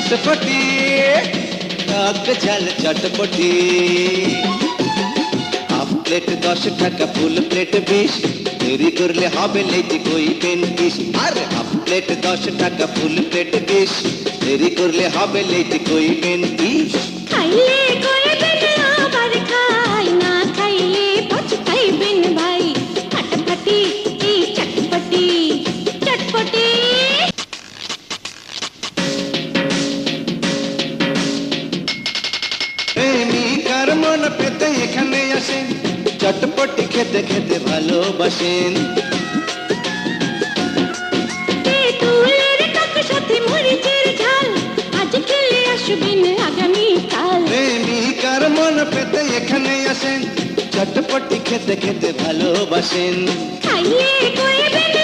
চটপটি টক ঝাল চটপটি half plate 10 টাকা full plate 20 দেরি করলে হবে লেট কইবেন কিস আরে হাফ প্লেট 10 টাকা ফুল প্লেট 20 দেরি করলে হবে লেট কইবেন কিস খাইলে কইবেন আবার খাই না খাইলে পচকাইবেন ভাই ফাটাফাটি এই চটপটি চটপটি প্রেমিকার মন পেতে এখানে আসেন চটপটি খেতে খেতে ভালোবাসেন তেঁতুলের টক সাথে মরিচের ঝাল আজ খেলে আসবেন আগামী কাল প্রেমিকার মন পেতে এখানে আসেন চটপটি খেতে খেতে ভালোবাসেন খাইলে কইবেন